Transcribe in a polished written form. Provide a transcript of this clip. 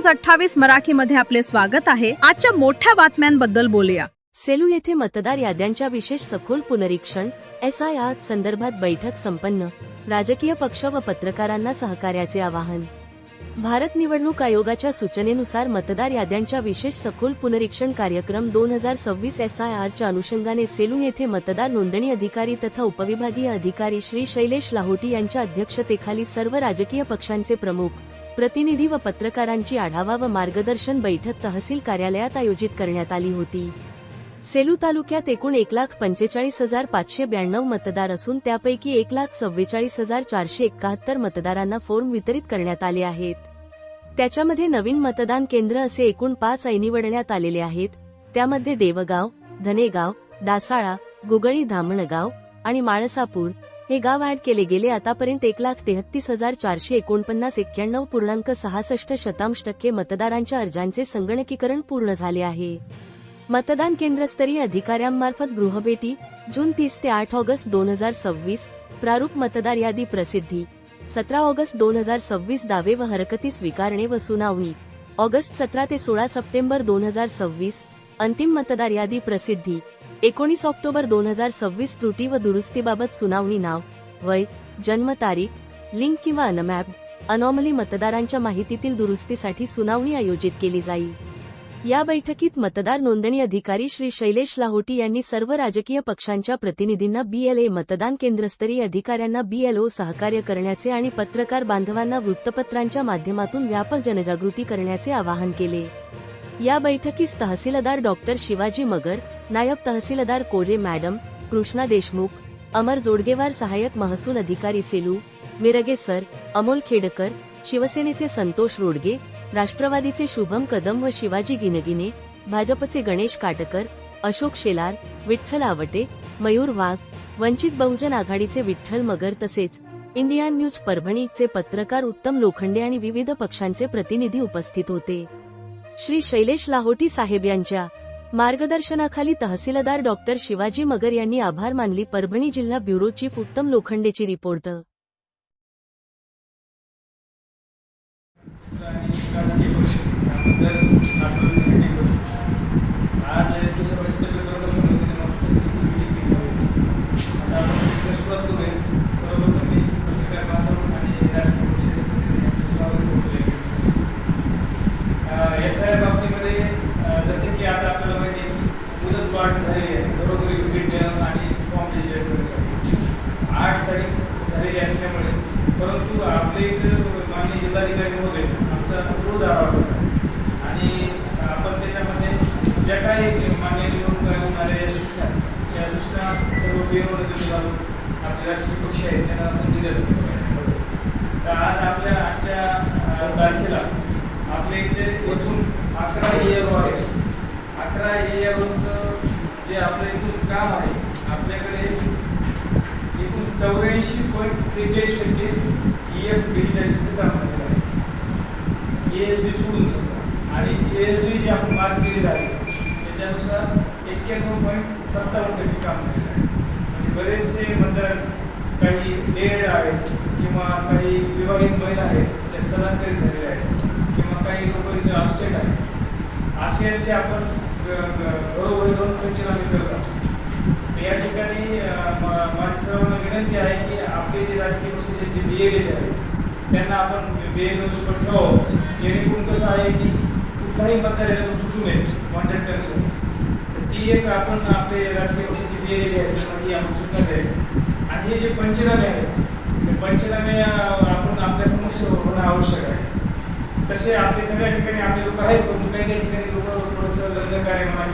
28 मराठीमध्ये आपले स्वागत आहे। आजच्या मोठ्या बातम्यांबद्दल बोलूया। सेलू येथे मतदार याद्यांच्या विशेष सखोल पुनरीक्षण SIR संदर्भात बैठक संपन्न। राजकीय पक्ष व पत्रकारांना सहकार्याचे आवाहन। भारत निवडणूक आयोगाच्या सूचनेनुसार मतदार याद्यांच्या विशेष सखोल पुनरीक्षण कार्यक्रम 2026 SIR च्या अनुषंगाने सेलू येथे मतदार नोंदणी अधिकारी तथा उपविभागीय अधिकारी श्री शैलेश लाहोटी यांच्या अध्यक्षतेखाली सर्व राजकीय पक्षांचे प्रमुख, प्रतिनिधी व पत्रकारांची आढावा व मार्गदर्शन बैठक तहसील कार्यालयात आयोजित करण्यात आली होती। सेलू तालुक्यात एकूण 1,45,592 मतदार असून त्यापैकी 1,44,471 मतदारांना फॉर्म वितरित करण्यात आले आहेत। त्याच्यामध्ये नवीन मतदान केंद्र असे एकूण 5 निवडण्यात आलेले आहेत। त्यामध्ये देवगाव, धनेगाव, डासाळा, गुगळी, धामणगाव आणि माळसापूर हे गाव ऍड केले गेले। आतापर्यंत 1,33,449 91.66% मतदारांच्या अर्जांचे संगणकीकरण पूर्ण झाले आहे। मतदान केंद्रस्तरीय अधिकाऱ्यांमार्फत गृहभेटी जून 30 ते 8 ऑगस्ट 2026, प्रारूप मतदार यादी प्रसिद्धी 17 ऑगस्ट 2026, दावे व हरकती स्वीकारणे व सुनावणी ऑगस्ट 17 ते 16 सप्टेंबर 2026, अंतिम मतदार यादी प्रसिद्धी 19 ऑक्टोबर 2026, त्रुटी व दुरुस्तीबाबत सुनावणी नाव, वय, जन्मतारीख, लिंक किंवा अनमॅप्ड, अनॉमली मतदारांच्या माहितीतील दुरुस्तीसाठी सुनावणी आयोजित केली जाईल। या बैठकीत मतदार नोंदणी अधिकारी श्री शैलेश लाहोटी यांनी सर्व राजकीय पक्षांच्या प्रतिनिधींना BLA, मतदान केंद्रस्तरीय अधिकाऱ्यांना BLO सहकार्य करण्याचे आणि पत्रकार बांधवांना वृत्तपत्रांच्या माध्यमातून व्यापक जनजागृती करण्याचे आवाहन केले। या बैठकीस तहसीलदार डॉक्टर शिवाजी मगर, नायब तहसीलदार कोरे मॅडम, कृष्णा देशमुख, अमर जोडगेवार, सहाय्यक महसूल अधिकारी सेलू, मिरगे सर, अमोल खेडकर, शिवसेनेचे संतोष रोडगे, राष्ट्रवादीचे शुभम कदम व शिवाजी गिनगिने, भाजपचे गणेश काटकर, अशोक शेलार, विठ्ठल आवटे, मयूर वाघ, वंचित बहुजन आघाडीचे विठ्ठल मगर तसेच इंडियन न्यूज परभणीचे पत्रकार उत्तम लोखंडे आणि विविध पक्षांचे प्रतिनिधी उपस्थित होते। श्री शैलेश लाहोटी साहेब यांच्या मार्गदर्शनाखाली तहसीलदार डॉक्टर शिवाजी मगर यांनी आभार मानली। परभणी जिल्हा ब्युरो चीफ उत्तम लोखंडेची रिपोर्ट। SIR बाबतीमध्ये जसे की आता आपल्याला माहिती आहे मुदत वाढ झालेली आहे, घरोघरी व्हिजिट देणं आणि फॉर्म डिजिटाईज करण्यासाठी 8 तारीख झालेली असल्यामुळे, परंतु आपले इथं माननीय जिल्हाधिकारी महोदय आमचा रोज आढावा घेतात आणि आपण त्याच्यामध्ये ज्या काही मान्य निवडणूक होणाऱ्या या सूचना सर्व बेरोजगार घालून आपले राजकीय पक्ष आहेत त्यांना आपण दिल्या जातात। तर आज आपल्या आजच्या तारखेला आपल्या इथे एकूण 11 ELO आहेत। 11 ELOचं जे आपलं एकूण काम आहे, आपल्याकडे एकूण 84.43% EF डिजिटायझेशनचं काम झालेलं आहे। ASD सोडून समजा आणि ASD जे आपण मार्क केलेलं आहे त्याच्यानुसार 91.57% काम झालेलं आहे। म्हणजे बरेचसे मतदार काही डेड आहेत किंवा काही विवाहित महिला आहेत त्या स्थलांतरित झालेल्या आहेत किंवा काही लोक इथे अपसेट आहेत, अशांचे आपण घरोघरी जाऊन पंचनामे करत आहोत। या ठिकाणी माझी सर्वांना विनंती आहे की आपले जे राजकीय पक्षाचे जे BLAs आहेत त्यांना आपण BLO सोबत ठेवावं, जेणेकरून कसं आहे की कुठलाही मतदार याच्यातून सुटू नये कॉन्टॅक्ट कनेक्शन। ती एक आपण आपले राजकीय पक्षाचे BLAs आहेत त्यांना ही आपण सूचना द्यावी। आणि हे जे पंचनामे आहेत ते पंचनामे आपण आपल्या समक्ष होणं आवश्यक आहे। तसे आपले सगळ्या ठिकाणी आपले लोक आहेत, पण काही काही ठिकाणी लोक थोडंसं लग्न कार्य म्हणा